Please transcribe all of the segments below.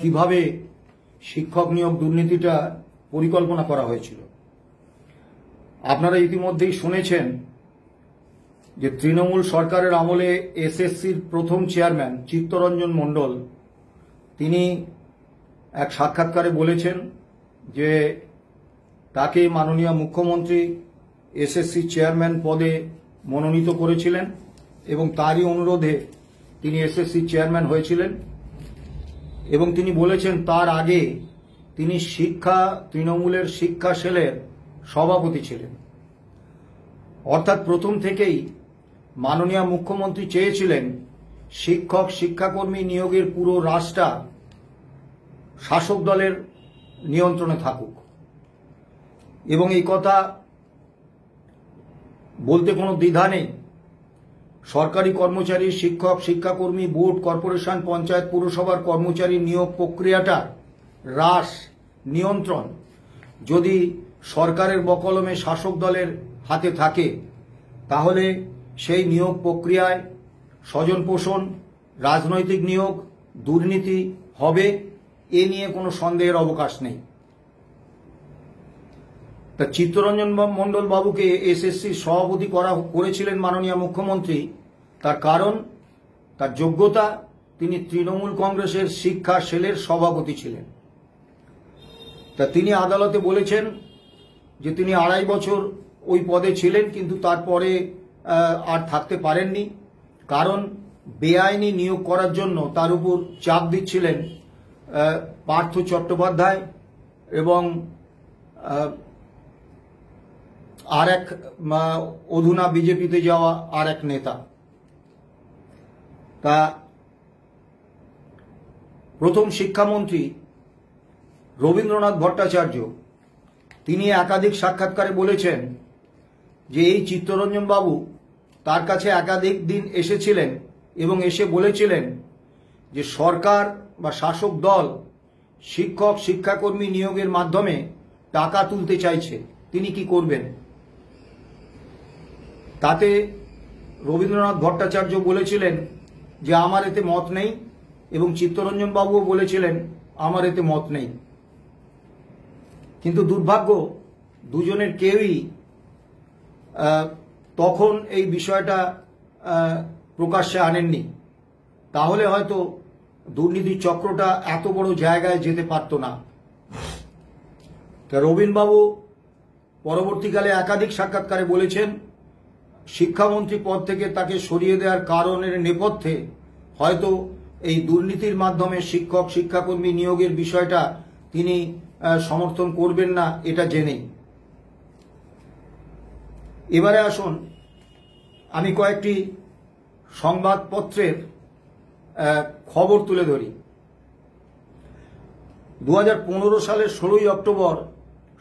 কিভাবে শিক্ষক নিয়োগ দুর্নীতিটা পরিকল্পনা করা হয়েছিল। আপনারা ইতিমধ্যেই শুনেছেন যে তৃণমূল সরকারের আমলে এসএসসির প্রথম চেয়ারম্যান চিত্তরঞ্জন মণ্ডল তিনি এক সাক্ষাৎকারে বলেছেন যে তাকে মাননীয় মুখ্যমন্ত্রী এসএসসি চেয়ারম্যান পদে মনোনীত করেছিলেন এবং তারই অনুরোধে তিনি এসএসসি চেয়ারম্যান হয়েছিলেন এবং তিনি বলেছেন তার আগে তিনি তৃণমূলের শিক্ষা সেলের সভাপতি ছিলেন। অর্থাৎ প্রথম থেকেই মাননীয় মুখ্যমন্ত্রী চেয়েছিলেন শিক্ষক শিক্ষাকর্মী নিয়োগের পুরো রাশটা শাসক দলের নিয়ন্ত্রণে থাকুক এবং এই কথা বলতে কোনো দ্বিধা নেই। সরকারি কর্মচারী, শিক্ষক, শিক্ষাকর্মী, বোর্ড, কর্পোরেশন, পঞ্চায়েত, পুরসভার কর্মচারী নিয়োগ প্রক্রিয়াটা হ্রাস নিয়ন্ত্রণ যদি সরকারের বকলমে শাসক দলের হাতে থাকে তাহলে সেই নিয়োগ প্রক্রিয়ায় স্বজন পোষণ, রাজনৈতিক নিয়োগ, দুর্নীতি হবে, এ নিয়ে কোনো সন্দেহের অবকাশ নেই। তা চিত্তরঞ্জন মণ্ডল বাবুকে এসএসসি সভাপতি করেছিলেন মাননীয় মুখ্যমন্ত্রী, তার কারণ তার যোগ্যতা, তিনি তৃণমূল কংগ্রেসের শিক্ষা সেলের সভাপতি ছিলেন। তা তিনি আদালতে বলেছেন যে তিনি 2.5 বছর ওই পদে ছিলেন কিন্তু তারপরে আর থাকতে পারেননি, কারণ বেআইনি নিয়োগ করার জন্য তার উপর চাপ দিচ্ছিলেন পার্থ চট্টোপাধ্যায় এবং আর এক অধুনা বিজেপিতে যাওয়া আর এক নেতা। তা প্রথম শিক্ষামন্ত্রী রবীন্দ্রনাথ ভট্টাচার্য তিনি একাধিক সাক্ষাৎকারে বলেছেন যে এই চিত্তরঞ্জন বাবু তার কাছে একাধিক দিন এসেছিলেন এবং এসে বলেছিলেন যে সরকার বা শাসক দল শিক্ষক শিক্ষাকর্মী নিয়োগের মাধ্যমে টাকা তুলতে চাইছে, তিনি কি করবেন। তাতে রবীন্দ্রনাথ ভট্টাচার্য বলেছিলেন যে আমার এতে মত নেই এবং চিত্তরঞ্জন বাবুও বলেছিলেন আমার এতে মত নেই। কিন্তু দুর্ভাগ্য দুজনের কেউই তখন এই বিষয়টা প্রকাশ্যে আনেননি, তাহলে হয়তো দুর্নীতির চক্রটা এত বড় জায়গায় যেতে পারত না। রবীনবাবু পরবর্তীকালে একাধিক সাক্ষাৎকারে বলেছেন শিক্ষামন্ত্রী পদ থেকে তাকে সরিয়ে দেওয়ার কারণের নেপথ্যে হয়তো এই দুর্নীতির মাধ্যমে শিক্ষক শিক্ষাকর্মী নিয়োগের বিষয়টা তিনি সমর্থন করবেন না, এটা জেনেই। এবারে আসুন আমি কয়েকটি সংবাদপত্রের খবর তুলে ধরি। 2015 সালের 16ই অক্টোবর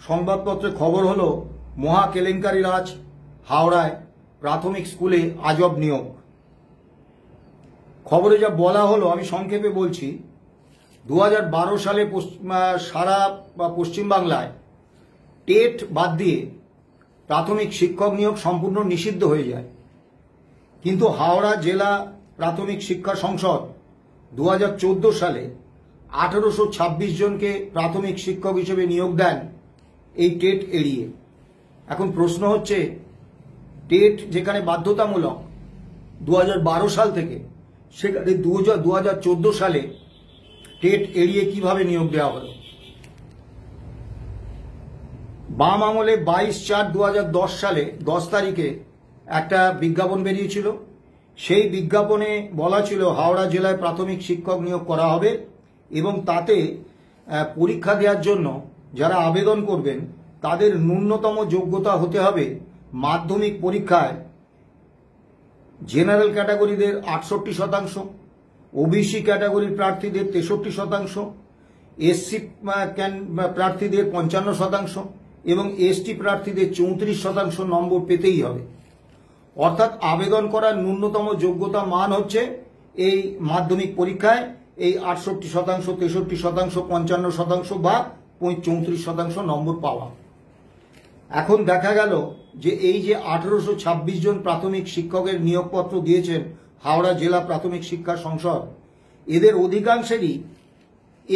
সংবাদপত্রে খবর হলো মহা কেলেঙ্কারি রাজ, হাওড়ায় প্রাথমিক স্কুলে আজব নিয়োগ। খবরে যা বলা হলো আমি সংক্ষেপে বলছি। 2012 সালে সারা পশ্চিমবাংলায় টেট বাদ দিয়ে প্রাথমিক শিক্ষক নিয়োগ সম্পূর্ণ নিষিদ্ধ হয়ে যায়, কিন্তু হাওড়া জেলা প্রাথমিক শিক্ষা সংসদ 2014 সালে 1826 জনকে প্রাথমিক শিক্ষক হিসেবে নিয়োগ দেন এই টেট এড়িয়ে। এখন প্রশ্ন হচ্ছে টেট যেখানে বাধ্যতামূলক 2012 সাল থেকে, সেখানে 2014 সালে টেট এড়িয়ে কিভাবে নিয়োগ দেওয়া হলো। বাম আমলে 22/4/2010 সালে 10 তারিখে একটা বিজ্ঞাপন বেরিয়েছিল। সেই বিজ্ঞাপনে বলা ছিল হাওড়া জেলায় প্রাথমিক শিক্ষক নিয়োগ করা হবে এবং তাতে পরীক্ষা দেওয়ার জন্য যারা আবেদন করবেন তাদের ন্যূনতম যোগ্যতা হতে হবে মাধ্যমিক পরীক্ষায় জেনারেল ক্যাটাগরিদের 68%, ওবিসি ক্যাটাগরির প্রার্থীদের 63%, এসসি প্রার্থীদের 55% এবং এসটি প্রার্থীদের 34% নম্বর পেতেই হবে। অর্থাৎ আবেদন করার ন্যূনতম যোগ্যতা মান হচ্ছে এই মাধ্যমিক পরীক্ষায় এই 68%, 63%, 55% বা 34% নম্বর পাওয়া। এখন দেখা গেল যে এই যে 1826 জন প্রাথমিক শিক্ষকের নিয়োগপত্র দিয়েছেন হাওড়া জেলা প্রাথমিক শিক্ষা সংসদ, এদের অধিকাংশেরই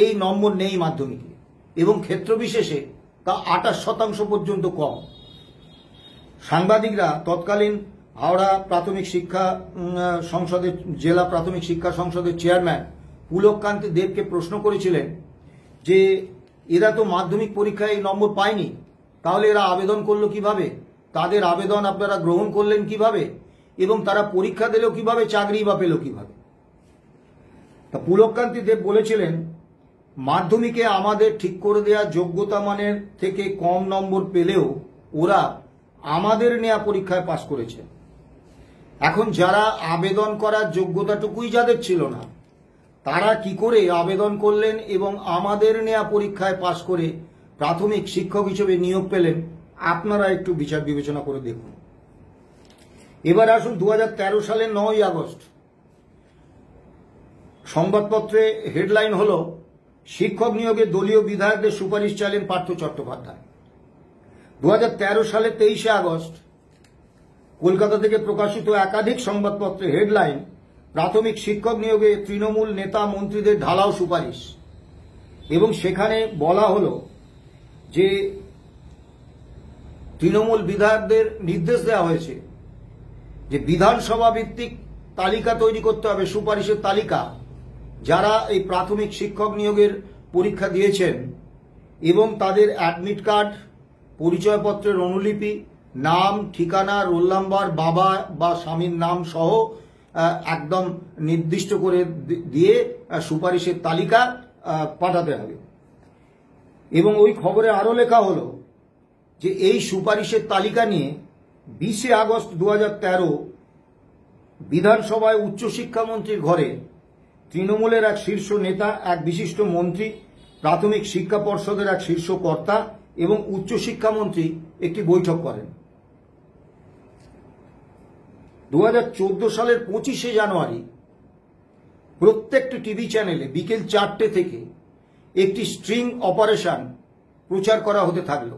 এই নম্বর নেই মাধ্যমিকে, এবং ক্ষেত্রবিশেষে তা 28% পর্যন্ত কম। সাংবাদিকরা তৎকালীন হাওড়া প্রাথমিক শিক্ষা সংসদের জেলা প্রাথমিক শিক্ষা সংসদের চেয়ারম্যান পুলককান্তি দেবকে প্রশ্ন করেছিলেন যে এরা তো মাধ্যমিক পরীক্ষায় এই নম্বর পায়নি, তাহলে এরা আবেদন করলো কিভাবে, তাদের আবেদন আপনারা গ্রহণ করলেন কিভাবে, এবং তারা পরীক্ষা দিল কিভাবে, চাকরি বা পেল কিভাবে। তা পুলককান্তি দেব বলেছিলেন, মাধ্যমিকে আমাদের ঠিক করে দেওয়া যোগ্যতা মানের থেকে কম নম্বর পেলেও ওরা আমাদের নেওয়া পরীক্ষায় পাশ করেছে। এখন যারা আবেদন করার যোগ্যতাটুকুই যাদের ছিল না, তারা কি করে আবেদন করলেন এবং আমাদের নেওয়া পরীক্ষায় পাশ করে প্রাথমিক শিক্ষক হিসেবে নিয়োগ পেলেন, আপনারা একটু বিচার বিবেচনা করে দেখুন। এবার আসুন 2013 সালের 9ই আগস্ট সংবাদপত্রে হেডলাইন হলো, শিক্ষক নিয়োগে দলীয় বিধায়কদের সুপারিশ চাইলেন পার্থ চট্টোপাধ্যায়। 2013 সালের 23শে আগস্ট কলকাতা থেকে প্রকাশিত একাধিক সংবাদপত্রে হেডলাইন, প্রাথমিক শিক্ষক নিয়োগে তৃণমূল নেতা মন্ত্রীদের ঢালাও সুপারিশ, এবং সেখানে বলা হলো যে তৃণমূল বিধায়কদের নির্দেশ দেওয়া হয়েছে যে বিধানসভা ভিত্তিক তালিকা তৈরি করতে হবে, সুপারিশের তালিকা, যারা এই প্রাথমিক শিক্ষক নিয়োগের পরীক্ষা দিয়েছেন এবং তাদের অ্যাডমিট কার্ড, পরিচয়পত্রের অনুলিপি, নাম, ঠিকানা, রোল নাম্বার, বাবা বা স্বামীর নাম সহ একদম নির্দিষ্ট করে দিয়ে সুপারিশের তালিকা পাঠাতে হবে। এবং ওই খবরে আরো লেখা হলো যে এই সুপারিশের তালিকা নিয়ে 20শে আগস্ট 2013 বিধানসভায় উচ্চশিক্ষামন্ত্রীর ঘরে তৃণমূলের এক শীর্ষ নেতা, এক বিশিষ্ট মন্ত্রী, প্রাথমিক শিক্ষা পর্ষদের এক শীর্ষ কর্তা এবং উচ্চশিক্ষামন্ত্রী একটি বৈঠক করেন। 2014 সালের 25শে জানুয়ারি প্রত্যেকটি টিভি চ্যানেলে বিকেল 4টে থেকে একটি স্ট্রিং অপারেশন প্রচার করা হতে থাকলো,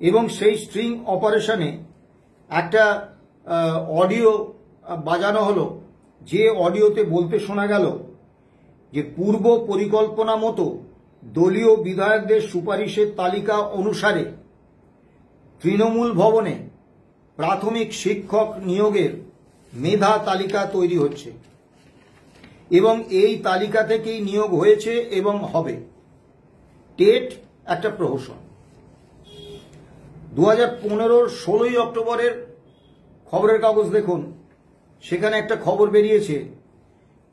এবং সেই স্ট্রিং অপারেশনে একটা অডিও বাজানো হলো, যে অডিওতে বলতে শোনা গেল যে পূর্ব পরিকল্পনা মতো দলীয় বিধায়কদের সুপারিশের তালিকা অনুসারে তৃণমূল ভবনে প্রাথমিক শিক্ষক নিয়োগের মেধা তালিকা তৈরি হচ্ছে এবং এই তালিকা থেকেই নিয়োগ হয়েছে এবং হবে। টেট একটা প্রহসন। 2015 16ই অক্টোবরের খবরের কাগজ দেখুন, সেখানে একটা খবর বেরিয়েছে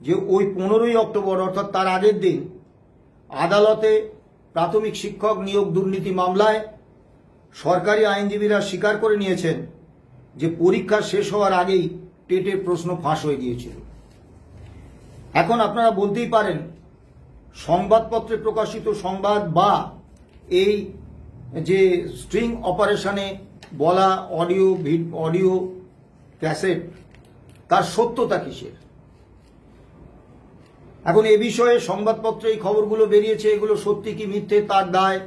যে ওই 15ই অক্টোবর অর্থাৎ তার আগের দিন আদালতে প্রাথমিক শিক্ষক নিয়োগ দুর্নীতি মামলায় সরকারি আইনজীবীরা স্বীকার করে নিয়েছেন যে পরীক্ষা শেষ হওয়ার আগেই টেটের প্রশ্ন ফাঁস হয়ে গিয়েছিল। এখন আপনারা বলতেই পারেন, সংবাদপত্রে প্রকাশিত সংবাদ বা এই যে স্ট্রিং অপারেশনে বলা অডিও ক্যাসেট, তার সত্যতা কিসের? এখন এ বিষয়ে সংবাদপত্রে এই খবরগুলো বেরিয়েছে, এগুলো সত্যি কি মিথ্যে তার দায়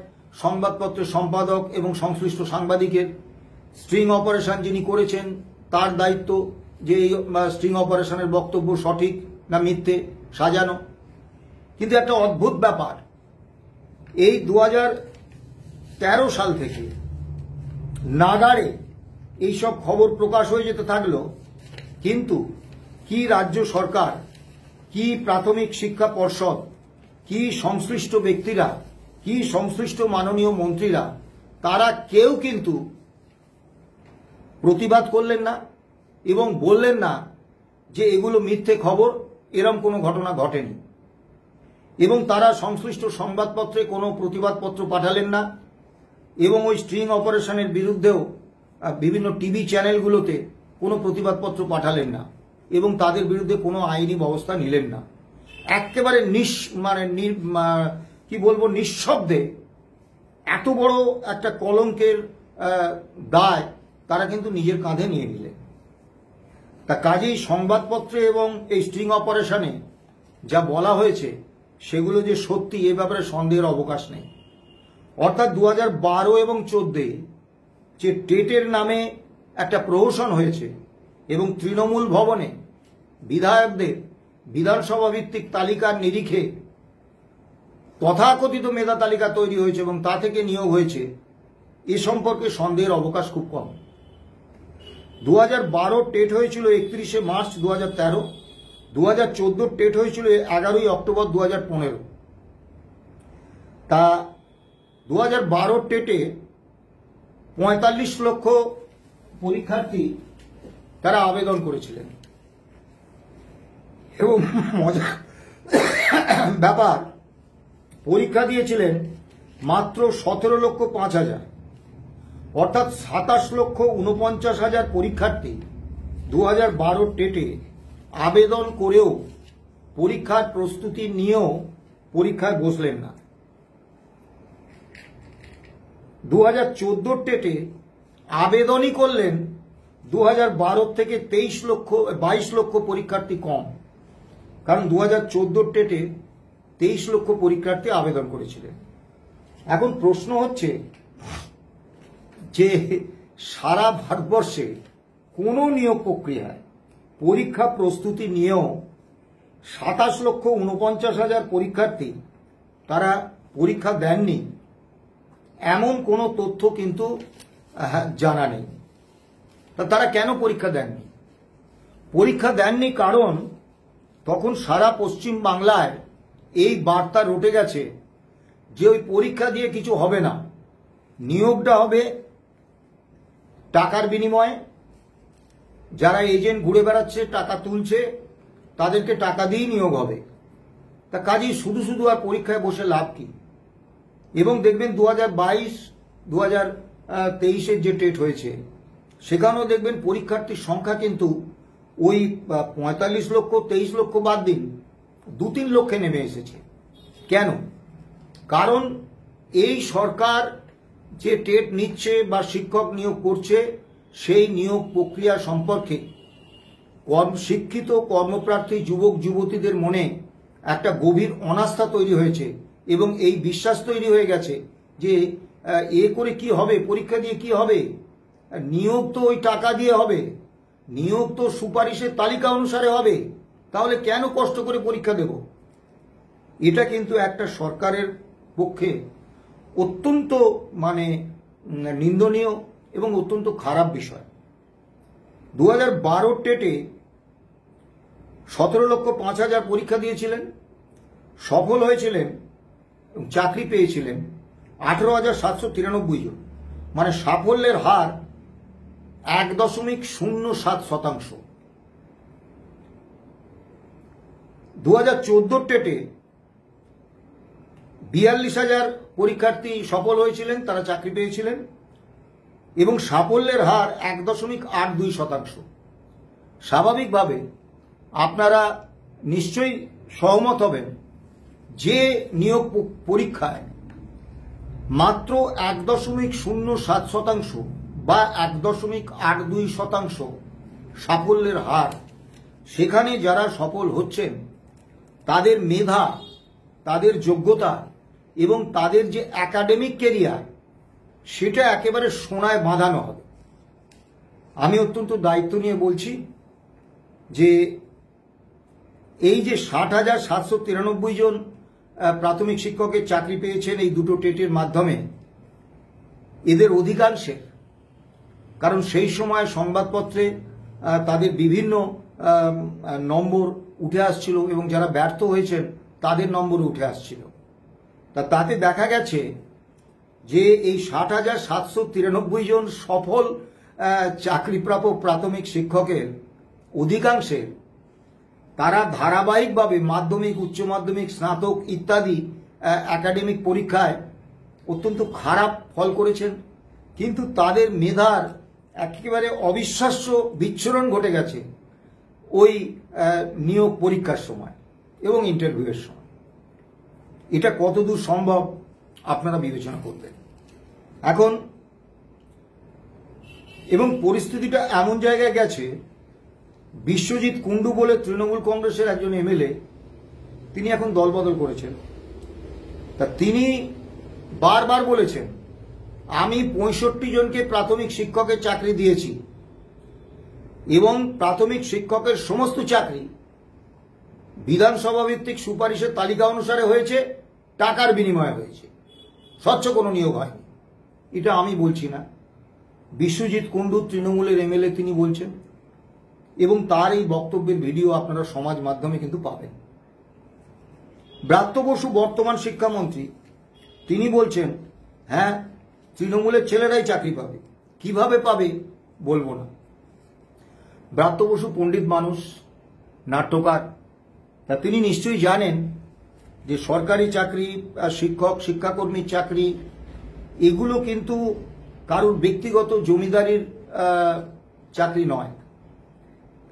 সংবাদপত্রের সম্পাদক এবং সংশ্লিষ্ট সাংবাদিকের। স্ট্রিং অপারেশন যিনি করেছেন তার দায়িত্ব যে এই স্ট্রিং অপারেশনের বক্তব্য সঠিক না মিথ্যে, সাজানো। কিন্তু একটা অদ্ভুত ব্যাপার, এই 2013 সাল থেকে নাগাড়ে এইসব খবর প্রকাশ হয়ে যেতে থাকলো, কিন্তু কি রাজ্য সরকার, কি প্রাথমিক শিক্ষা পর্ষদ, কি সংশ্লিষ্ট ব্যক্তিরা, কি সংশ্লিষ্ট মাননীয় মন্ত্রীরা, তারা কেউ কিন্তু প্রতিবাদ করলেন না এবং বললেন না যে এগুলো মিথ্যে খবর, এরম কোনো ঘটনা ঘটেনি। এবং তারা সংশ্লিষ্ট সংবাদপত্রে কোনো প্রতিবাদপত্র পাঠালেন না এবং ওই স্ট্রিং অপারেশনের বিরুদ্ধেও বিভিন্ন টিভি চ্যানেলগুলোতে কোনো প্রতিবাদপত্র পাঠালেন না এবং তাদের বিরুদ্ধে কোনো আইনি ব্যবস্থা নিলেন না। একেবারে নিঃশব্দে এত বড় একটা কলঙ্কের দায় তারা কিন্তু নিজের কাঁধে নিয়ে নিলেন। তা কাজেই সংবাদপত্রে এবং এই স্ট্রিং অপারেশনে যা বলা হয়েছে সেগুলো যে সত্যি, এ ব্যাপারে সন্দেহের অবকাশ নেই। অর্থাৎ 2012 এবং 2014 যে টেটের নামে একটা প্রহসন হয়েছে এবং তৃণমূল ভবনে বিধায়কদের বিধানসভা ভিত্তিক তালিকার নিরিখে তথাকথিত মেধা তালিকা তৈরি হয়েছে এবং তা থেকে নিয়োগ হয়েছে, এ সম্পর্কে সন্দেহের অবকাশ খুব কম। 2012 টেট হয়েছিল 31শে মার্চ 2013, 2014 টেট হয়েছিল 11ই অক্টোবর 2015। তা 2012 টেটে 45 লক্ষ পরীক্ষার্থী তারা আবেদন করেছিলেন এবং মজা ব্যাপার, পরীক্ষা দিয়েছিলেন মাত্র 17,05,000, অর্থাৎ 27,49,000 পরীক্ষার্থী 2012 টেটে আবেদন করেও পরীক্ষার প্রস্তুতি নিয়েও পরীক্ষায় বসলেন না। 2014 টেটে আবেদনই করলেন 2012 থেকে 22 লক্ষ পরীক্ষার্থী কম, কারণ 2014 টেটে 23 লক্ষ পরীক্ষার্থী আবেদন করেছিলেন। এখন প্রশ্ন হচ্ছে যে সারা ভারতবর্ষে কোনো নিয়োগ প্রক্রিয়ায় পরীক্ষা প্রস্তুতি নিয়েও 27,49,000 পরীক্ষার্থী তারা পরীক্ষা দেননি, এমন কোনো তথ্য কিন্তু জানা নেই। তারা কেন পরীক্ষা দেননি? পরীক্ষা দেননি কারণ তখন সারা পশ্চিম বাংলায় এই বার্তা রটে গেছে যে ওই পরীক্ষা দিয়ে কিছু হবে না, নিয়োগটা হবে টাকার বিনিময়ে। যারা এজেন্ট ঘুরে বেড়াচ্ছে, টাকা তুলছে, তাদেরকে টাকা দিয়েই নিয়োগ হবে। তা কাজেই শুধু শুধু আর পরীক্ষায় বসে লাভ কি? এবং দেখবেন 2022-2023 যে টেট হয়েছে সেখানেও দেখবেন পরীক্ষার্থীর সংখ্যা কিন্তু ওই 45 লক্ষ 23 লক্ষ বাদ দিন 2-3 লক্ষে নেমে এসেছে। কেন? কারণ এই সরকার যে টেট নিচ্ছে বা শিক্ষক নিয়োগ করছে সেই নিয়োগ প্রক্রিয়া সম্পর্কে শিক্ষিত কর্মপ্রার্থী যুবক যুবতীদের মনে একটা গভীর অনাস্থা তৈরি হয়েছে এবং এই বিশ্বাস তৈরি হয়ে গেছে যে এ করে কি হবে, পরীক্ষা দিয়ে কি হবে, নিয়োগ তো ওই টাকা দিয়ে হবে, নিয়োগ তো সুপারিশের তালিকা অনুসারে হবে, তাহলে কেন কষ্ট করে পরীক্ষা দেব? এটা কিন্তু একটা সরকারের পক্ষে অত্যন্ত নিন্দনীয় এবং অত্যন্ত খারাপ বিষয়। 2012 টেটে 17,05,000 পরীক্ষা দিয়েছিলেন, সফল হয়েছিলেন, চাকরি পেয়েছিলেন 18,793 জন, মানে সাফল্যের হার 1.07%। 2014 টেটে 42,000 পরীক্ষার্থী সফল হয়েছিলেন, তারা চাকরি পেয়েছিলেন এবং সাফল্যের হার 1.82%। স্বাভাবিকভাবে আপনারা নিশ্চয়ই সহমত হবেন যে নিয়োগ পরীক্ষায় মাত্র 1.07% বা 1.82% সাফল্যের হার, সেখানে যারা সফল হচ্ছেন তাদের মেধা, তাদের যোগ্যতা এবং তাদের যে একাডেমিক ক্যারিয়ার সেটা একেবারে সোনায় বাঁধানো হবে। আমি অত্যন্ত দায়িত্ব নিয়ে বলছি যে এই যে 60,793 জন প্রাথমিক শিক্ষকের চাকরি পেয়েছেন এই দুটো টেটের মাধ্যমে, এদের অধিকাংশের, কারণ সেই সময় সংবাদপত্রে তাদের বিভিন্ন নম্বর উঠে আসছিল এবং যারা ব্যর্থ হয়েছেন তাদের নম্বর উঠে আসছিল। তাতে দেখা গেছে যে এই 60,793 জন সফল চাকরিপ্রাপক প্রাথমিক শিক্ষকের অধিকাংশের তারা ধারাবাহিকভাবে মাধ্যমিক, উচ্চ মাধ্যমিক, স্নাতক ইত্যাদি একাডেমিক পরীক্ষায় অত্যন্ত খারাপ ফল করেছেন, কিন্তু তাদের মেধার একেবারে অবিশ্বাস্য বিচ্ছুরণ ঘটে গেছে ওই নিয়োগ পরীক্ষার সময় এবং ইন্টারভিউয়ের সময়। এটা কতদূর সম্ভব আপনারা বিবেচনা করবেন এখন। এবং পরিস্থিতিটা এমন জায়গায় গেছে, বিশ্বজিৎ কুন্ডু বলে তৃণমূল কংগ্রেসের একজন এমএলএ, তিনি এখন দলবদল করেছেন। তা তিনি বারবার বলেছেন, আমি 65 জনকে প্রাথমিক শিক্ষকের চাকরি দিয়েছি এবং প্রাথমিক শিক্ষকের সমস্ত চাকরি বিধানসভা ভিত্তিক সুপারিশের তালিকা অনুসারে হয়েছে টাকার বিনিময়ে হয়েছে, স্বচ্ছ কোনো নিয়োগ হয়নি। এটা আমি বলছি না, বিশ্বজিৎ কুণ্ডু তৃণমূলের এমএলএ তিনি বলছেন, এবং তার এই বক্তব্যের ভিডিও আপনারা সমাজ মাধ্যমে কিন্তু পাবেন। ব্রাত্য বসু বর্তমান শিক্ষামন্ত্রী, তিনি বলছেন হ্যাঁ তৃণমূলের ছেলেরাই চাকরি পাবে, কিভাবে পাবে বলবো না। ব্রাত্য বসু পণ্ডিত মানুষ, নাট্যকার, তা তিনি নিশ্চয়ই জানেন যে সরকারি চাকরি, শিক্ষক শিক্ষাকর্মীর চাকরি, এগুলো কিন্তু কারোর ব্যক্তিগত জমিদারির চাকরি নয়।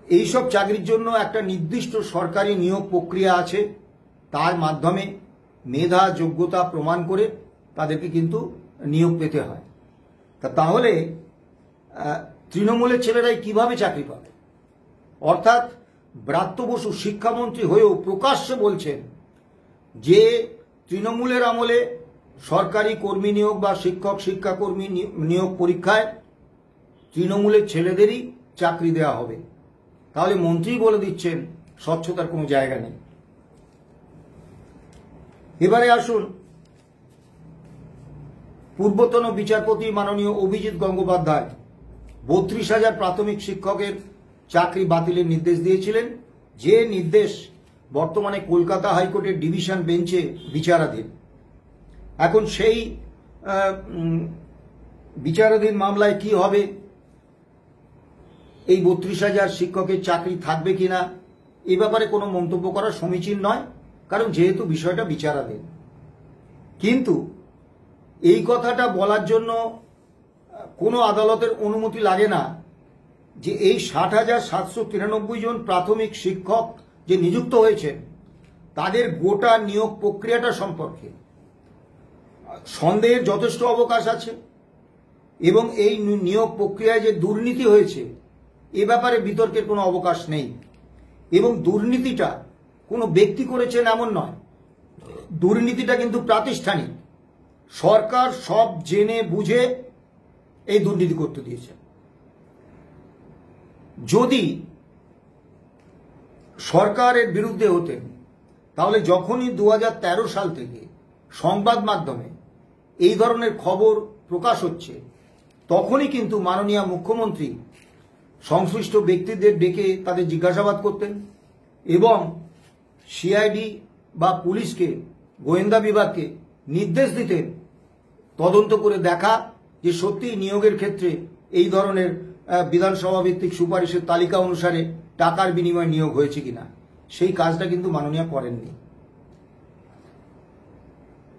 এইসব চাকরির জন্য একটা নির্দিষ্ট সরকারি নিয়োগ প্রক্রিয়া আছে, তার মাধ্যমে মেধা যোগ্যতা প্রমাণ করে তাদেরকে কিন্তু নিয়োগ পেতে হয়। তাহলে তৃণমূলের ছেলেরাই কিভাবে চাকরি পাবে? অর্থাৎ ব্রাত্য বসু শিক্ষামন্ত্রী হয়েও প্রকাশ্যে বলছেন যে তৃণমূলের আমলে সরকারি কর্মী নিয়োগ বা শিক্ষক শিক্ষাকর্মী নিয়োগ পরীক্ষায় তৃণমূলের ছেলেদেরই চাকরি দেওয়া হবে। তাহলে মন্ত্রী বলে দিচ্ছেন স্বচ্ছতার কোনো জায়গা নেই। এবারে আসুন, পূর্বতন বিচারপতি মাননীয় অভিজিৎ গঙ্গোপাধ্যায় 32,000 প্রাথমিক শিক্ষকের চাকরি বাতিলের নির্দেশ দিয়েছিলেন, যে নির্দেশ বর্তমানে কলকাতা হাইকোর্টের ডিভিশন বেঞ্চে বিচারাধীন। এখন সেই বিচারাধীন মামলায় কি হবে, এই 32,000 শিক্ষকের চাকরি থাকবে কিনা, এ ব্যাপারে কোনো মন্তব্য করা সমীচীন নয়, কারণ যেহেতু বিষয়টা বিচারাধীন। কিন্তু এই কথাটা বলার জন্য কোনো আদালতের অনুমতি লাগে না যে এই 60,793 জন প্রাথমিক শিক্ষক যে নিযুক্ত হয়েছেন তাদের গোটা নিয়োগ প্রক্রিয়াটা সম্পর্কে সন্দেহের যথেষ্ট অবকাশ আছে, এবং এই নিয়োগ প্রক্রিয়ায় যে দুর্নীতি হয়েছে এ ব্যাপারে বিতর্কের কোনো অবকাশ নেই। এবং দুর্নীতিটা কোনো ব্যক্তি করেছেন এমন নয়, দুর্নীতিটা কিন্তু প্রাতিষ্ঠানিক। সরকার সব জেনে বুঝে এই দুর্নীতি করতে দিয়েছে। যদি সরকারের বিরুদ্ধে হতেন তাহলে যখনই 2013 সাল থেকে সংবাদ মাধ্যমে এই ধরনের খবর প্রকাশ হচ্ছে তখনই কিন্তু মাননীয় মুখ্যমন্ত্রী সংশ্লিষ্ট ব্যক্তিদের ডেকে তাদের জিজ্ঞাসাবাদ করতেন এবং সিআইডি বা পুলিশকে, গোয়েন্দা বিভাগকে নির্দেশ দিতেন তদন্ত করে দেখা যে সত্যি নিয়োগের ক্ষেত্রে এই ধরনের বিধানসভা ভিত্তিক সুপারিশের তালিকা অনুসারে টাকার বিনিময়ে নিয়োগ হয়েছে কিনা। সেই কাজটা কিন্তু মাননীয় করেননি।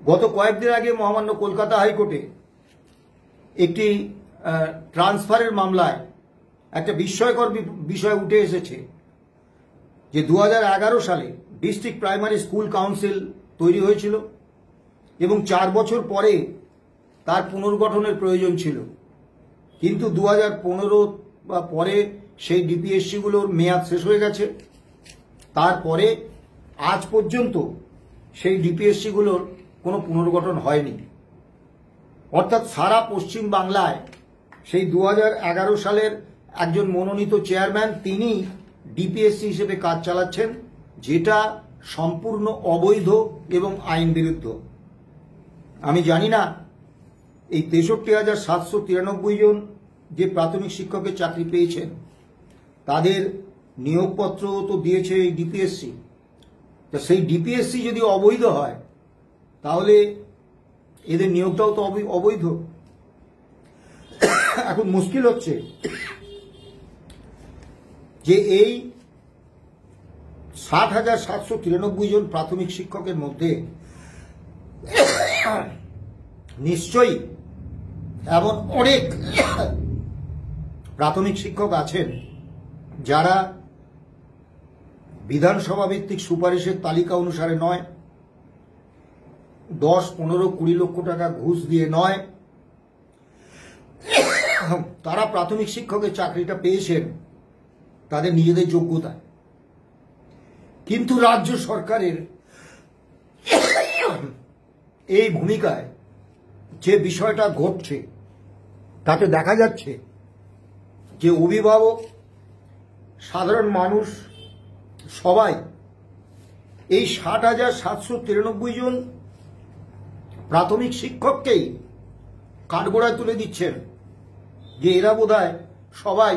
গত কয়েকদিন আগে মহামান্য কলকাতা হাইকোর্টে একটি ট্রান্সফারের মামলায় একটা বিস্ময়কর বিষয় উঠে এসেছে যে 2011 সালে ডিস্ট্রিক্ট প্রাইমারি স্কুল কাউন্সিল তৈরি হয়েছিল এবং 4 বছর পরে তার পুনর্গঠনের প্রয়োজন ছিল, কিন্তু 2015 বা পরে সেই ডিপিএসসিগুলোর মেয়াদ শেষ হয়ে গেছে। তারপরে আজ পর্যন্ত সেই ডিপিএসসিগুলোর কোনো পুনর্গঠন হয়নি। অর্থাৎ সারা পশ্চিম বাংলায় সেই 2011 সালের একজন মনোনীত চেয়ারম্যান তিনি ডিপিএসসি হিসেবে কাজ চালাচ্ছেন, যেটা সম্পূর্ণ অবৈধ এবং আইন বিরুদ্ধ। আমি জানি না এই 63,793 জন যে প্রাথমিক শিক্ষকের চাকরি পেয়েছেন তাদের নিয়োগপত্র তো দিয়েছে এই ডিপিএসসি, তা সেই ডিপিএসসি যদি অবৈধ হয় তাহলে এদের নিয়োগটাও তো অবৈধ। এখন মুশকিল হচ্ছে যে এই 60,793 জন প্রাথমিক শিক্ষকের মধ্যে নিশ্চয়ই এমন অনেক প্রাথমিক শিক্ষক আছেন যারা বিধানসভা ভিত্তিক সুপারিশের তালিকা অনুসারে নয়, 10, 15, 20 লক্ষ টাকা ঘুষ দিয়ে নয়, তারা প্রাথমিক শিক্ষকের চাকরিটা পেয়েছেন তাদের নিজেদের যোগ্যতায়। কিন্তু রাজ্য সরকারের এই ভূমিকায় যে বিষয়টা ঘটছে তাতে দেখা যাচ্ছে যে অভিভাবক, সাধারণ মানুষ সবাই এই 60,793 জন প্রাথমিক শিক্ষককেই কাঠগড়ায় তুলে দিচ্ছেন যে এরা বোধহয় সবাই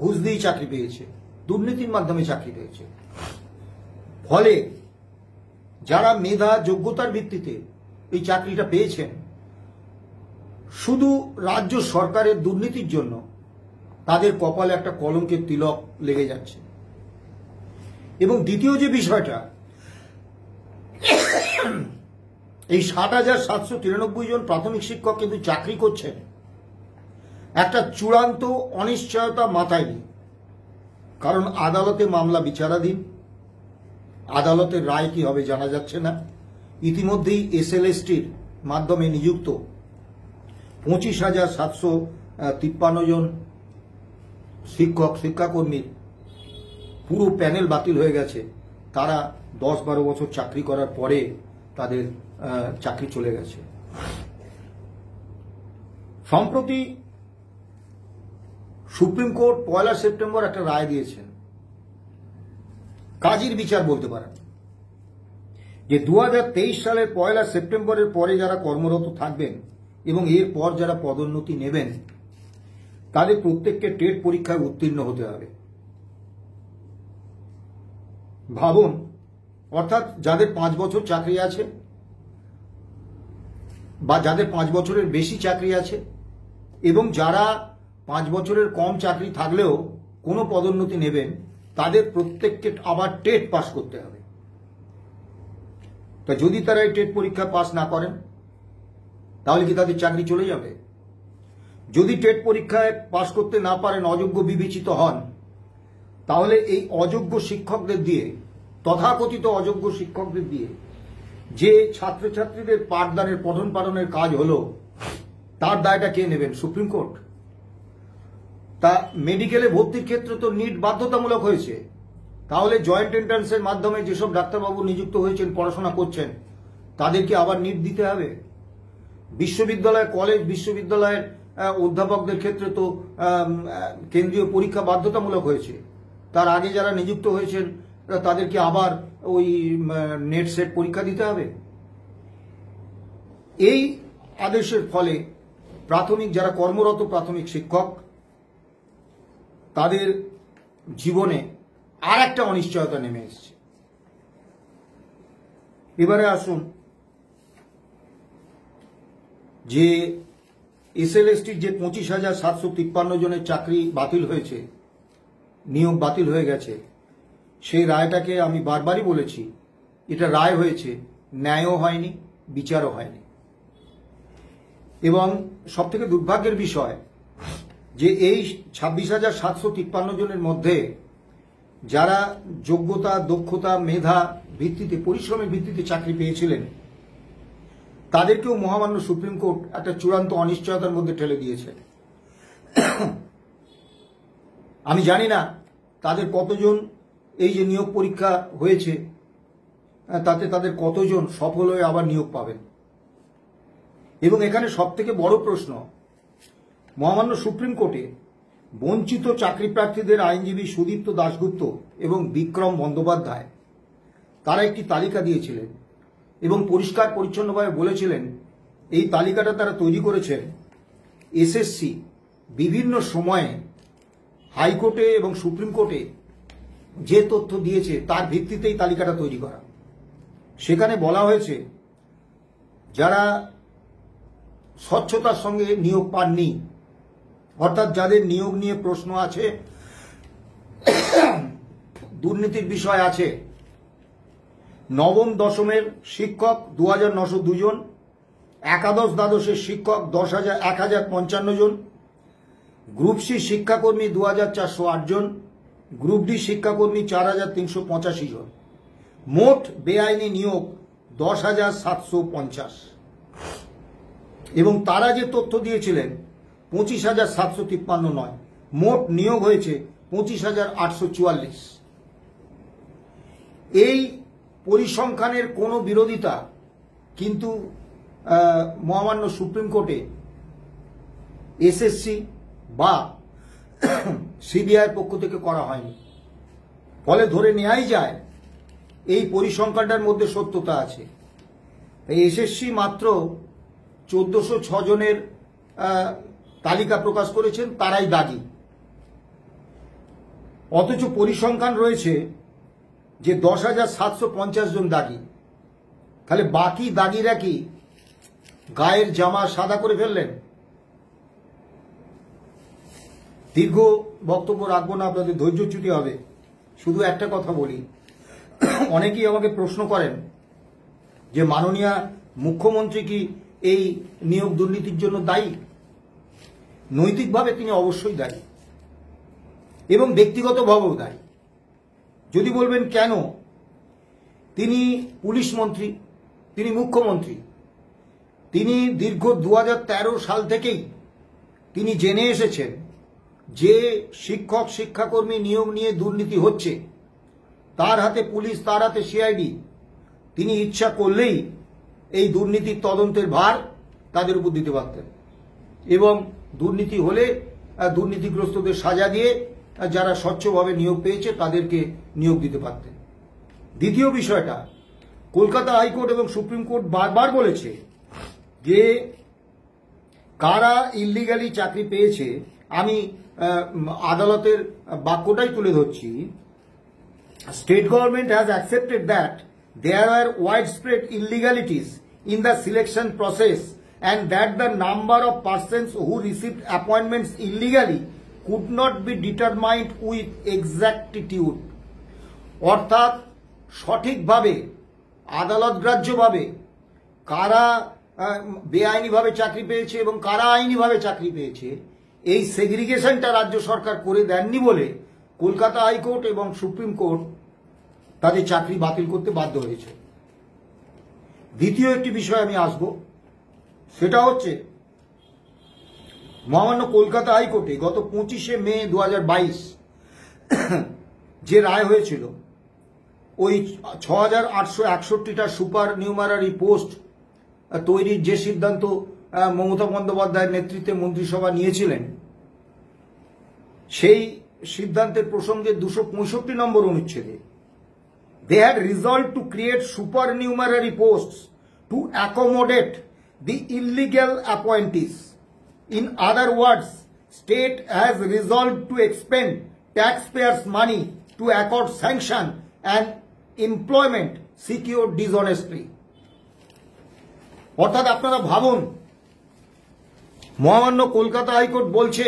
ঘুষ দিয়েই চাকরি পেয়েছে, দুর্নীতির মাধ্যমে চাকরি পেয়েছে। ফলে যারা মেধা যোগ্যতার ভিত্তিতে এই চাকরিটা পেয়েছেন, শুধু রাজ্য সরকারের দুর্নীতির জন্য তাদের কপালে একটা কলঙ্কের তিলক লেগে যাচ্ছে। এবং দ্বিতীয় যে বিষয়টা, এই 60,793 জন প্রাথমিক শিক্ষক কিন্তু চাকরি করছেন একটা চূড়ান্ত অনিশ্চয়তা মাথায় নিয়ে। কারণ আদালতে মামলা বিচারাধীন, আদালতের রায় কি হবে জানা যাচ্ছে না। ইতিমধ্যেই এসএলএসটির মাধ্যমে নিযুক্ত 25,753 জন শিক্ষক শিক্ষাকর্মীর পুরো প্যানেল বাতিল হয়ে গেছে। তারা 10-12 বছর চাকরি করার পরে তাদের চাকরি চলে গেছে। সম্প্রতি সুপ্রিম কোর্ট 1 সেপ্টেম্বর একটা রায় দিয়েছেন, কাজীর বিচার বলতে পারেন, যে 2023 সালের 1 সেপ্টেম্বরের পরে যারা কর্মরত থাকবেন এবং এরপর যারা পদোন্নতি নেবেন তাদের প্রত্যেককে টেট পরীক্ষায় উত্তীর্ণ হতে হবে। ভাবুন, অর্থাৎ যাদের 5 বছর চাকরি আছে বা যাদের 5 বছরের বেশি চাকরি আছে এবং যারা 5 বছরের কম চাকরি থাকলেও কোনো পদোন্নতি নেবেন, তাদের প্রত্যেককে আবার টেট পাস করতে হবে। তা যদি তারা এই টেট পরীক্ষা পাস না করেন তাহলে কি তাদের চাকরি চলে যাবে? যদি টেট পরীক্ষায় পাস করতে না পারেন, অযোগ্য বিবেচিত হন, তাহলে এই অযোগ্য শিক্ষকদের দিয়ে, তথাকথিত অযোগ্য শিক্ষকদের দিয়ে যে ছাত্রছাত্রীদের পাঠদানের পঠন পাঠনের কাজ হলো, তার দায়টা কে নেবেন? Supreme court. তা মেডিকেলে ভর্তির ক্ষেত্রে তো নিট বাধ্যতামূলক হয়েছে, তাহলে জয়েন্ট এন্ট্রান্সের মাধ্যমে যেসব ডাক্তারবাবু নিযুক্ত হয়েছেন, পড়াশোনা করছেন, তাদেরকে আবার নিট দিতে হবে। বিশ্ববিদ্যালয়, কলেজ, বিশ্ববিদ্যালয়ের অধ্যাপকদের ক্ষেত্রে তো কেন্দ্রীয় পরীক্ষা বাধ্যতামূলক হয়েছে। তার আগে যারা নিযুক্ত হয়েছেন তাদেরকে আবার ওই নেট সেট পরীক্ষা দিতে হবে। এই আদেশের ফলে প্রাথমিক যারা কর্মরত প্রাথমিক শিক্ষক, তাদের জীবনে আর একটা অনিশ্চয়তা নেমে এসেছে। এবারে আসুন, যে এসএলএসটির যে 25,753 জনের চাকরি বাতিল হয়েছে, নিয়োগ বাতিল হয়ে গেছে, সেই রায়টাকে আমি বারবারই বলেছি, এটা রায় হয়েছে, ন্যায়ও হয়নি, বিচারও হয়নি। এবং সবথেকে দুর্ভাগ্যের বিষয় যে এই 26,753 জনের মধ্যে যারা যোগ্যতা, দক্ষতা, মেধা ভিত্তিতে, পরিশ্রমের ভিত্তিতে চাকরি পেয়েছিলেন, তাদেরকেও মহামান্য সুপ্রিম কোর্ট একটা চূড়ান্ত অনিশ্চয়তার মধ্যে ঠেলে দিয়েছে। আমি জানি না তাদের কতজন এই যে নিয়োগ পরীক্ষা হয়েছে তাতে তাদের কতজন সফল হয়ে আবার নিয়োগ পাবেন। এবং এখানে সবথেকে বড় প্রশ্ন, মহামান্য সুপ্রিম কোর্টে বঞ্চিত চাকরি প্রার্থীদের আইনজীবী সুদীপ্ত দাশগুপ্ত এবং বিক্রম বন্দ্যোপাধ্যায় তারা একটি তালিকা দিয়েছিলেন এবং পরিষ্কার পরিচ্ছন্নভাবে বলেছিলেন এই তালিকাটা তারা তৈরি করেছেন এসএসসি বিভিন্ন সময়ে হাইকোর্টে এবং সুপ্রিম কোর্টে যে তথ্য দিয়েছে তার ভিত্তিতেই তালিকাটা তৈরি করা। সেখানে বলা হয়েছে যারা স্বচ্ছতার সঙ্গে নিয়োগ পাননি, অর্থাৎ যাদের নিয়োগ নিয়ে প্রশ্ন আছে, দুর্নীতির বিষয় আছে, নবম দশমের শিক্ষক 2,902 জন, একাদশ দ্বাদশের শিক্ষক 1,055 জন, গ্রুপ সি শিক্ষাকর্মী 2,408 জন, গ্রুপ ডি শিক্ষাকর্মী 4,385 জন, মোট বেআইনি নিয়োগ 10,750। এবং তারা যে তথ্য দিয়েছিলেন 25,753 নয়, মোট নিয়োগ হয়েছে 25,844। এই পরিসংখ্যানের কোনো বিরোধিতা কিন্তু মহামান্য সুপ্রিম কোর্টে এসএসসি বা সিবিআইয়ের পক্ষ থেকে করা হয়নি। ফলে ধরে নেওয়াই যায় এই পরিসংখ্যানটার মধ্যে সত্যতা আছে। এই এসএসসি মাত্র 1406 জনের তালিকা প্রকাশ করেছেন, তারাই দাগি। অথচ পরিসংখ্যান রয়েছে যে 10,750 জন দাগি। তাহলে বাকি দাগিরা কি গায়ের জামা সাদা করে ফেললেন? দীর্ঘ বক্তব্য রাখবো না, আপনাদের ধৈর্যচ্যুতি হবে। শুধু একটা কথা বলি, অনেকেই আমাকে প্রশ্ন করেন যে মাননীয় মুখ্যমন্ত্রী কি এই নিয়োগ দুর্নীতির জন্য দায়ী? নৈতিকভাবে তিনি অবশ্যই দায়ী এবং ব্যক্তিগতভাবেও দায়ী। যদি বলবেন কেন, তিনি পুলিশ মন্ত্রী, তিনি মুখ্যমন্ত্রী, তিনি দীর্ঘ 2013 সাল থেকেই তিনি জেনে এসেছেন যে শিক্ষক শিক্ষাকর্মী নিয়োগ নিয়ে দুর্নীতি হচ্ছে, তার হাতে পুলিশ, তার হাতে সিআইডি। তিনি ইচ্ছা করলেই এই দুর্নীতির তদন্তের ভার তাদের উপর দিতে পারতেন এবং দুর্নীতি হলে দুর্নীতিগ্রস্তদের সাজা দিয়ে যারা স্বচ্ছভাবে নিয়োগ পেয়েছে তাদেরকে নিয়োগ দিতে পারতেন। দ্বিতীয় বিষয়টা, কলকাতা হাইকোর্ট এবং সুপ্রিম কোর্ট বারবার বলেছে যে কারা ইল্লিগালি চাকরি পেয়েছে। আমি আদালতের বাক্যটাই তুলে ধরছি। State government has accepted that there are widespread illegalities in the selection process and that the number of persons who received appointments illegally could not be determined with exactitude. অর্থাৎ সঠিকভাবে আদালতগ্রাহ্যভাবে কারা বেআইনিভাবে চাকরি পেয়েছে এবং কারা আইনিভাবে চাকরি পেয়েছে, এই সেগ্রিগেশনটা রাজ্য সরকার করে দেননি বলে কলকাতা হাইকোর্ট এবং সুপ্রিম কোর্ট তাদের চাকরি বাতিল করতে বাধ্য হয়েছে। দ্বিতীয় একটি বিষয় আমি আসব, সেটা হচ্ছে মহামান্য কলকাতা হাইকোর্টে গত 25শে মে 2022 যে রায় হয়েছিল, ওই 6,861টা সুপার নিউমারারি পোস্ট তৈরির যে সিদ্ধান্ত মমতা বন্দ্যোপাধ্যায়ের নেতৃত্বে মন্ত্রিসভা নিয়েছিলেন, সেই সিদ্ধান্তের প্রসঙ্গে 265 নম্বর অনুচ্ছেদে they had resolved to create supernumerary posts to accommodate the illegal appointees. In other words, state has resolved to expend taxpayers' money to accord sanction and employment secured dishonestly. অর্থাৎ আপনারা ভাবুন, মহামান্য কলকাতা হাইকোর্ট বলছে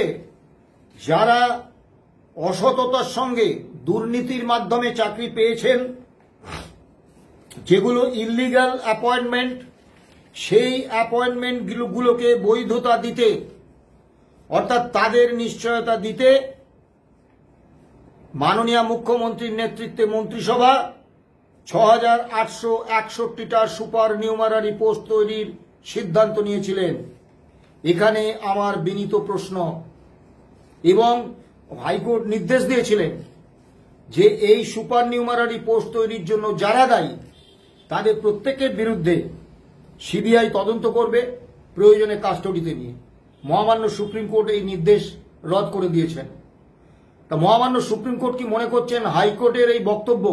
যারা অসততার সঙ্গে দুর্নীতির মাধ্যমে চাকরি পেয়েছেন, যেগুলো ইল্লিগাল অ্যাপয়েন্টমেন্ট, সেই অ্যাপয়েন্টমেন্টগুলোকে বৈধতা দিতে, অর্থাৎ তাদের নিশ্চয়তা দিতে মাননীয় মুখ্যমন্ত্রীর নেতৃত্বে মন্ত্রিসভা 6,861টা সুপার নিউমারারি পোস্ট তৈরির সিদ্ধান্ত নিয়েছিলেন। এখানে আমার বিনীত প্রশ্ন, এবং হাইকোর্ট নির্দেশ দিয়েছিলেন যে এই সুপার নিউমারারি পোস্ট তৈরির জন্য যারা দায়ী তাদের প্রত্যেকের বিরুদ্ধে সিবিআই তদন্ত করবে, প্রয়োজনে কাস্টডিতে নিয়ে। মহামান্য সুপ্রিম কোর্ট এই নির্দেশ রদ করে দিয়েছেন। তা মহামান্য সুপ্রিম কোর্ট কি মনে করছেন হাইকোর্টের এই বক্তব্য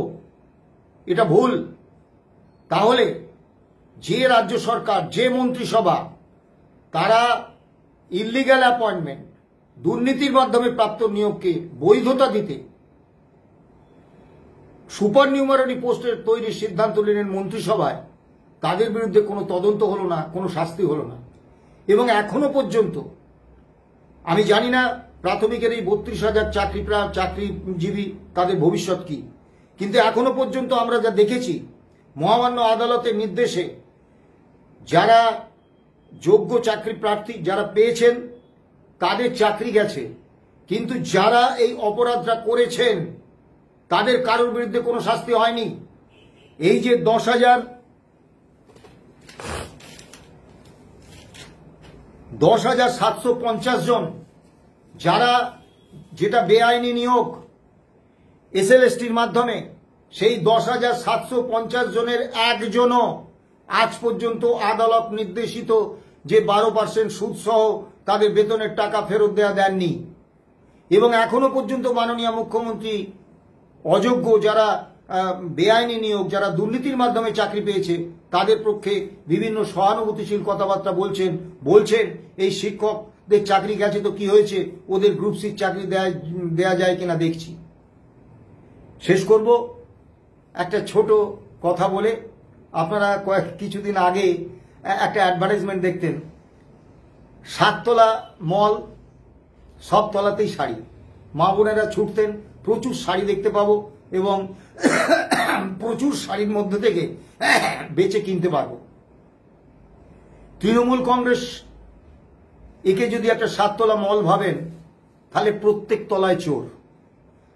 এটা ভুল? তাহলে যে রাজ্য সরকার, যে মন্ত্রিসভা, তারা ইল্লিগাল অ্যাপয়েন্টমেন্ট, দুর্নীতির মাধ্যমে প্রাপ্ত নিয়োগকে বৈধতা দিতে সুপার নিউমারারি পোস্টের তৈরির সিদ্ধান্ত নিলেন মন্ত্রিসভায়, তাদের বিরুদ্ধে কোনো তদন্ত হলো না, কোনো শাস্তি হলো না। এবং এখনো পর্যন্ত আমি জানি না প্রাথমিকের এই 32,000 চাকরিজীবী তাদের ভবিষ্যৎ কি, কিন্তু এখনো পর্যন্ত আমরা যা দেখেছি, মহামান্য আদালতের নির্দেশে যারা যোগ্য চাকরি প্রার্থী যারা পেয়েছেন তাদের চাকরি গেছে, কিন্তু যারা এই অপরাধটা করেছেন তাদের কারোর বিরুদ্ধে কোনো শাস্তি হয়নি। এই যে 10,750 জন যারা, যেটা বেআইনি নিয়োগ এসএলএসটির মাধ্যমে, সেই 10,750 জনের একজনও আজ পর্যন্ত আদালত নির্দেশিত যে 12% সুদ সহ তাদের বেতনের টাকা ফেরত দেননি। এবং এখনো পর্যন্ত মাননীয় মুখ্যমন্ত্রী অযোগ্য যারা বেআইনি নিয়োগ, যারা দুর্নীতির মাধ্যমে চাকরি পেয়েছে, তাদের পক্ষে বিভিন্ন সহানুভূতিশীল কথাবার্তা বলছেন এই শিক্ষকদের চাকরি গেছে তো কি হয়েছে, ওদের গ্রুপ সির চাকরি দেয়া যায় কিনা দেখছি। শেষ করব একটা ছোট কথা বলে। আপনারা কিছুদিন আগে একটা অ্যাডভার্টাইজমেন্ট দেখতেন, 7 তলা মল, সব তলাতেই শাড়ি, মা বোনেরা ছুটতেন, প্রচুর শাড়ি দেখতে পাবো এবং প্রচুর শাড়ির মধ্যে থেকে বেছে কিনতে পারবো। তৃণমূল কংগ্রেস একে যদি একটা 7 তলা মল ভাবেন, তাহলে প্রত্যেক তলায় চোর।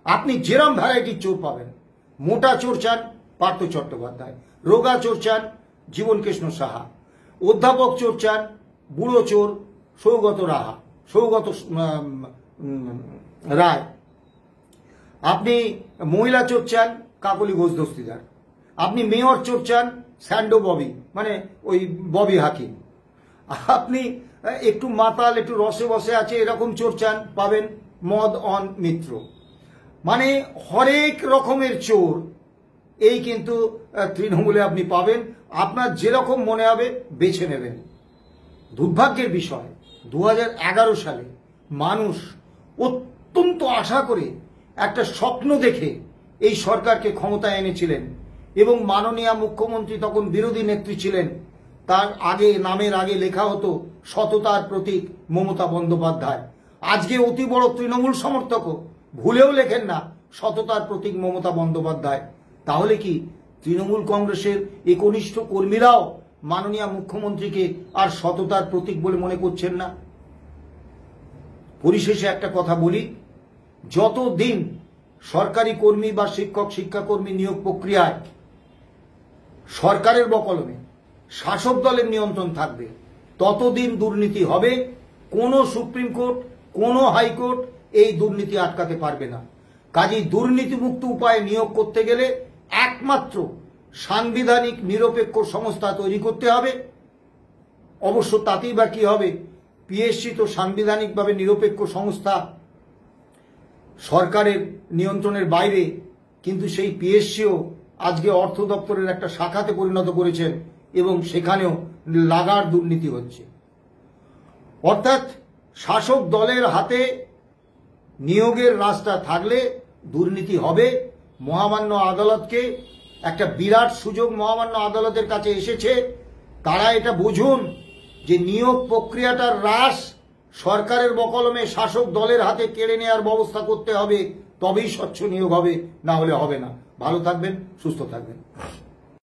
আপনি যেরম ভ্যারাইটির চোর পাবেন। মোটা চোর চান পার্থ চট্টোপাধ্যায়, রোগা চোর চান জীবনকৃষ্ণ সাহা, অধ্যাপক চোর চান বুড়ো চোর সৌগত রায়, আপনি মহিলা চোর চান কাকলি ঘোষ দস্তিদার, আপনি মেয়র চোর চান স্যান্ডো ববি, মানে ওই ববি হাকিম, আপনি একটু মাতাল একটু রসে বসে আছে এরকম চোর চান পাবেন মদ অন মিত্র। মানে হরেক রকমের চোর এই কিন্তু তৃণমূলে আপনি পাবেন। আপনার যেরকম মনে হবে বেছে নেবেন। দুর্ভাগ্যের বিষয়, 2011 সালে মানুষ অত্যন্ত আশা করে একটা স্বপ্ন দেখে এই সরকারকে ক্ষমতায় এনেছিলেন এবং মাননীয় মুখ্যমন্ত্রী তখন বিরোধী নেত্রী ছিলেন। তার আগে নামের আগে লেখা হতো সততার প্রতীক মমতা বন্দ্যোপাধ্যায়। আজকে অতি বড় তৃণমূল সমর্থকও ভুলেও লেখেন না সততার প্রতীক মমতা বন্দ্যোপাধ্যায়। তাহলে কি তৃণমূল কংগ্রেসের একনিষ্ঠ কর্মীরাও মাননীয় মুখ্যমন্ত্রীকে আর সততার প্রতীক বলে মনে করছেন না? পরিশেষে একটা কথা বলি, যতদিন সরকারি কর্মী বা শিক্ষাকর্মী নিয়োগ প্রক্রিয়ায় সরকারের বকলমে শাসক দলের নিয়ন্ত্রণ থাকবে, ততদিন দুর্নীতি হবে। কোনো সুপ্রিম কোর্ট, কোনো হাইকোর্ট এই দুর্নীতি আটকাতে পারবে না। কাজেই দুর্নীতিমুক্ত উপায়ে নিয়োগ করতে গেলে একমাত্র সাংবিধানিক নিরপেক্ষ সংস্থা তৈরি করতে হবে। অবশ্য তাতেই বা কি হবে, পিএসসি তো সাংবিধানিকভাবে নিরপেক্ষ সংস্থা, সরকারের নিয়ন্ত্রণের বাইরে, কিন্তু সেই পিএসসিও আজকে অর্থ দপ্তরের একটা শাখাতে পরিণত করেছেন এবং সেখানেও লাগার দুর্নীতি হচ্ছে। অর্থাৎ শাসক দলের হাতে নিয়োগের রাস্তা থাকলে দুর্নীতি হবে। মহামান্য আদালতকে একটা বিরাট সুযোগ মহামান্য আদালতের কাছে এসেছে। তারা এটা বুঝুন যে নিয়োগ প্রক্রিয়াটার হ্রাস সরকারের বকলমে শাসক দলের হাতে কেড়ে নেওয়ার ব্যবস্থা করতে হবে, তবেই স্বচ্ছ নিয়োগ হবে, না হলে হবে না। ভালো থাকবেন, সুস্থ থাকবেন।